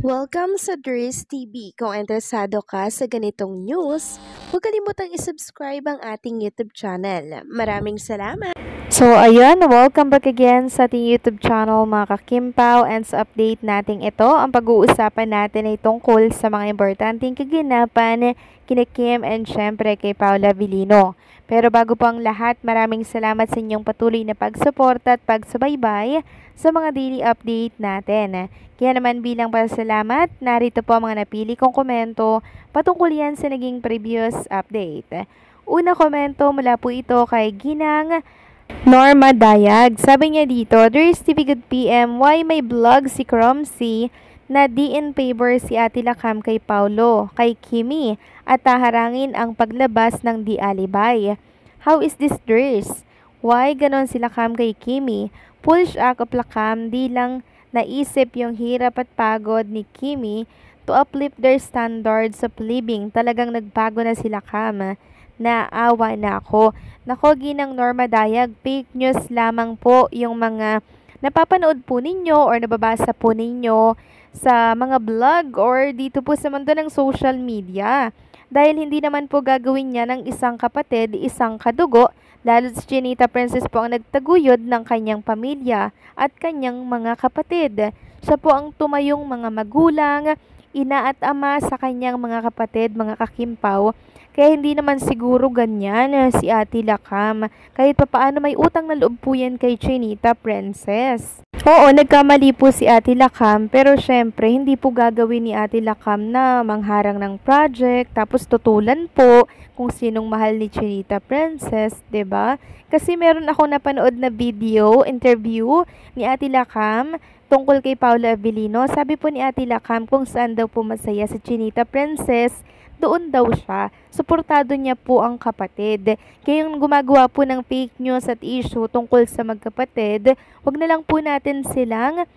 Welcome sa Dries TV. Kung interesado ka sa ganitong news, huwag kalimutang isubscribe ang ating YouTube channel. Maraming salamat! So, ayun, welcome back again sa ating YouTube channel mga kakimpaw, and sa update natin ito, ang pag-uusapan natin ay tungkol sa mga importanteng kaganapan kina Kim and syempre kay Paula Avellino. Pero bago po ang lahat, maraming salamat sa inyong patuloy na pagsuporta at pagsubaybay sa mga daily update natin. Kaya naman bilang pasalamat, narito po ang mga napili kong komento patungkol yan sa naging previous update. Una komento mula po ito kay Ginang Norma Dayag. Sabi niya dito, Dries TV Good PM, why may vlog si Cromsy na di in favor si Ate Lakam kay Paulo, kay Kimi, at taharangin ang paglabas ng di alibay? How is this, Dries? Why ganon si Lakam kay Kimi? Push act of Lakam, di lang naisip yung hirap at pagod ni Kimi to uplift their standards of living. Talagang nagbago na si Lakam. Naawa na ako. Nako, Ginang Norma Dayag, fake news lamang po yung mga napapanood po ninyo or nababasa po ninyo sa mga vlog or dito po sa mundo ng social media. Dahil hindi naman po gagawin niya ng isang kapatid, isang kadugo, lalo si Chinita Princess po ang nagtaguyod ng kanyang pamilya at kanyang mga kapatid. Siya po ang tumayong mga magulang, ina at ama sa kanyang mga kapatid, mga kakimpaw. Kaya hindi naman siguro ganyan si Ate Lakam. Kahit papaano may utang na loob po yan kay Chinita Princess. Oo, nagkamali po si Ate Lakam, pero syempre hindi po gagawin ni Ate Lakam na mangharang ng project tapos tutulan po kung sinong mahal ni Chinita Princess, 'di ba? Kasi meron ako napanood na video, interview ni Ate Lakam tungkol kay Paula Avellino. Sabi po ni Ate Lakam kung saan daw po masaya si Chinita Princess, doon daw siya. Suportado niya po ang kapatid. Kaya yung gumagawa po ng fake news at issue tungkol sa magkapatid, wag na lang po natin silang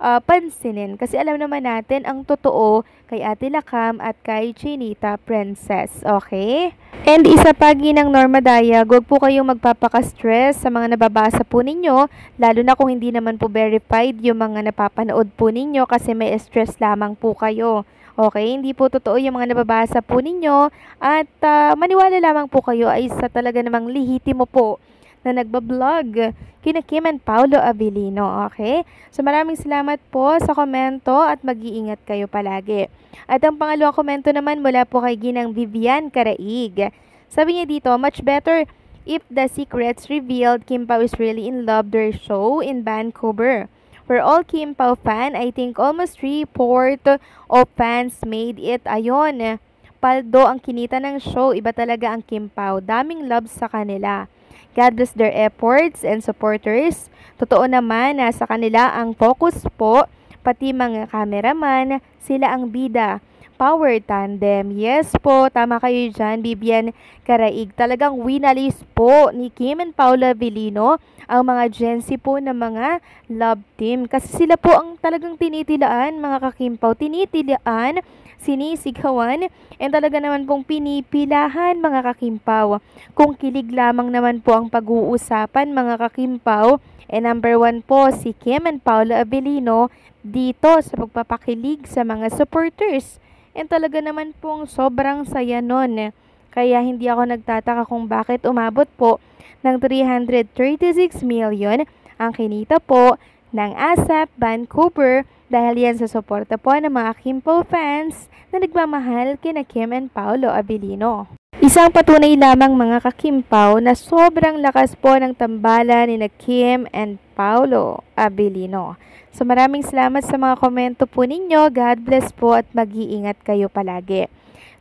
pansinin. Kasi alam naman natin ang totoo kay Ate Lakam at kay Chinita Princess. Okay? And isa pa, Ginang Norma Dayag, huwag po kayong magpapaka-stress sa mga nababasa po ninyo, lalo na kung hindi naman po verified yung mga napapanood po ninyo kasi may stress lamang po kayo. Okay, hindi po totoo yung mga nababasa po ninyo at maniwala lamang po kayo ay sa talaga namang lihitimo po na nagbablog kina Kim and Paulo Avellino. Okay? So maraming salamat po sa komento at mag-iingat kayo palagi. At ang pangalawang komento naman mula po kay Ginang Vivian Caraig. Sabi niya dito, much better if the secrets revealed Kim Pao is really in love their show in Vancouver. We're all Kim Pao fan. I think almost 3/4 of fans made it. Ayon, paldo ang kinita ng show. Iba talaga ang Kim Pao. Daming love sa kanila. God bless their efforts and supporters. Totoo naman na sa kanila ang focus po. Pati mga cameraman, sila ang bida. Power tandem. Yes po, tama kayo dyan, Vivian Caraig. Talagang winalis po ni Kim and Paula Avellino ang mga Gen Z po na mga love team. Kasi sila po ang talagang tinitilaan, mga kakimpaw. Tinitilaan, sinisigawan, and talaga naman pong pinipilahan, mga kakimpaw. Kung kilig lamang naman po ang pag-uusapan, mga kakimpaw, number 1 po si Kim and Paula Avellino dito sa pagpapakilig sa mga supporters. And talaga naman pong sobrang saya nun. Kaya hindi ako nagtataka kung bakit umabot po ng 336 million ang kinita po ng ASAP Vancouver dahil yan sa suporta po ng mga Kim Pao fans na nagmamahal kina Kim and Paulo Avellino. Isang patunay lamang, mga kakimpaw, na sobrang lakas po ng tambalan ni na Kim and Paulo Avellino. So maraming salamat sa mga komento po ninyo. God bless po at mag-iingat kayo palagi.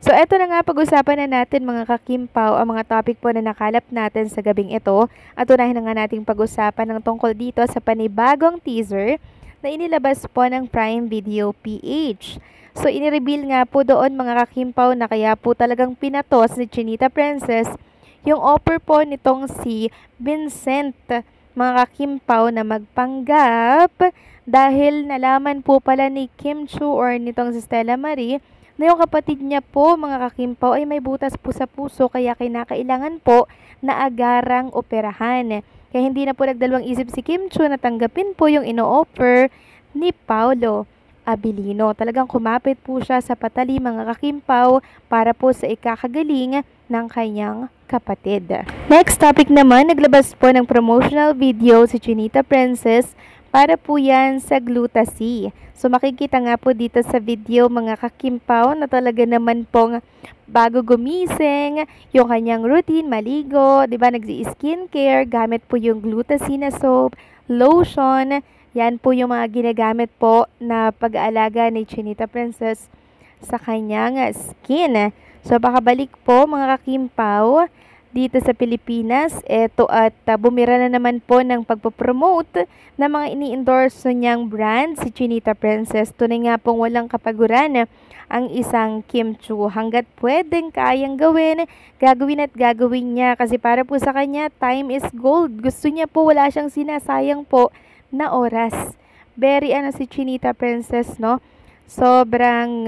So eto na nga, pag-usapan na natin, mga kakimpaw, ang mga topic po na nakalap natin sa gabing ito. At unahin na nga nating pag-usapan ng tungkol dito sa panibagong teaser na inilabas po ng Prime Video PH. So inireveal nga po doon, mga kakimpaw, na kaya po talagang pinatos ni Chinita Princess yung offer po nitong si Vincent, mga kakimpaw, na magpanggap dahil nalaman po pala ni Kim Chu or nitong si Stella Marie na yung kapatid niya po, mga kakimpaw, ay may butas po sa puso kaya kinakailangan po na agarang operahan. Kaya hindi na po nagdalawang isip si Kim Chu na tanggapin po yung ino-offer ni Paulo. Abilino. Talagang kumapit po siya sa patali mga kakimpaw para po sa ikakagaling ng kanyang kapatid. Next topic naman, naglabas po ng promotional video si Chinita Princess para po yan sa Glutasy. So makikita nga po dito sa video mga kakimpaw na talaga naman pong bago gumising, yung kanyang routine, maligo, 'di ba, nagsi-skincare, gamit po yung Glutasy na soap, lotion. Yan po yung mga ginagamit po na pag-aalaga ni Chinita Princess sa kanyang skin. So pakabalik po mga kakimpaw dito sa Pilipinas. Eto at bumira na naman po ng pagpopromote ng mga ini-endorse niyang brand si Chinita Princess. Tunay nga pong walang kapaguran ang isang Kim Chiu. Hanggat pwedeng kayang gawin, gagawin at gagawin niya kasi para po sa kanya, time is gold. Gusto niya po, wala siyang sinasayang po na oras. Very si Chinita Princess, no? Sobrang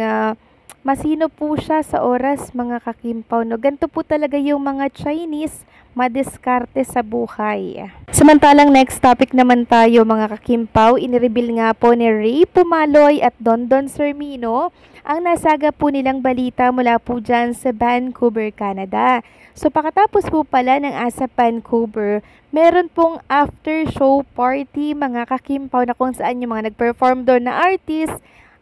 masino po siya sa oras mga kakimpaw, no? Ganito po talaga yung mga Chinese, madiskarte sa buhay. Samantalang next topic naman tayo mga kakimpaw, inireveal nga po ni Ray Pumaloy at Dondon Sermino ang nasaga po nilang balita mula po dyan sa Vancouver, Canada. So pakatapos po pala ng ASAP Vancouver, meron pong after show party mga kakimpaw na kung saan yung mga nag-perform doon na artist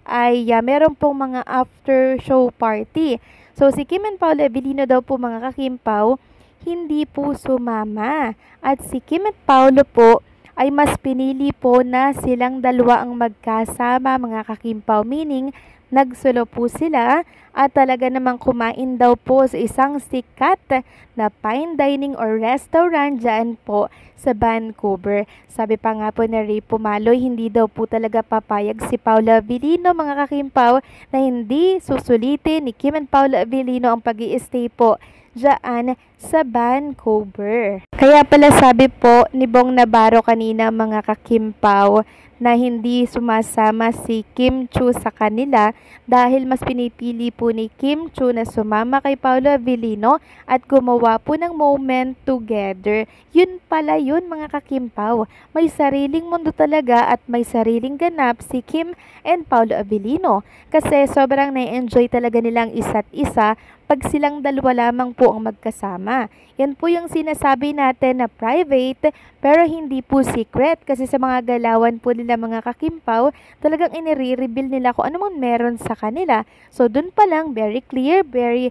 ay meron pong mga after show party. So si Kim and Paolo Abilino daw po mga kakimpaw, hindi po sumama. At si Kim at Paolo po ay mas pinili po na silang dalawa ang magkasama mga kakimpaw, meaning nagsulo po sila at talaga namang kumain daw po sa isang sikat na fine dining or restaurant dyan po sa Vancouver. Sabi pa nga po na Ray Pumaloy, hindi daw po talaga papayag si Paolo Abilino mga kakimpaw na hindi susulitin ni Kim and Paolo Abilino ang pag-i-stay po dyan sa Vancouver. Kaya pala sabi po ni Bong Navarro kanina mga kakimpaw na hindi sumasama si Kim Chiu sa kanila dahil mas pinipili po ni Kim Chiu na sumama kay Paolo Abilino at gumawa po ng moment together. Yun pala yun mga kakimpaw. May sariling mundo talaga at may sariling ganap si Kim and Paolo Abilino kasi sobrang na-enjoy talaga nilang isa't isa pag silang dalawa lamang po ang magkasama. Yan po yung sinasabi natin na private pero hindi po secret kasi sa mga galawan po nila mga kakimpaw, talagang inire-reveal nila kung ano man meron sa kanila. So dun pa lang very clear, very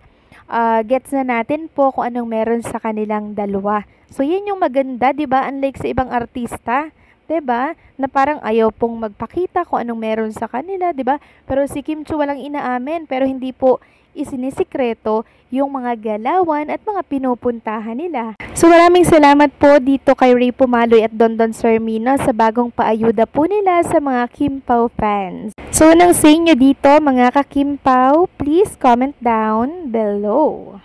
gets na natin po kung anong meron sa kanilang dalawa. So yan yung maganda, 'di ba? Unlike sa ibang artista, 'di ba? Na parang ayaw pong magpakita kung anong meron sa kanila, 'di ba? Pero si Kim Chiu walang inaamin pero hindi po isinisikreto yung mga galawan at mga pinupuntahan nila. So maraming salamat po dito kay Ray Pumaloy at Dondon Sermino sa bagong paayuda po nila sa mga Kimpaw fans. So nang sa inyo dito mga ka-Kimpaw, please comment down below.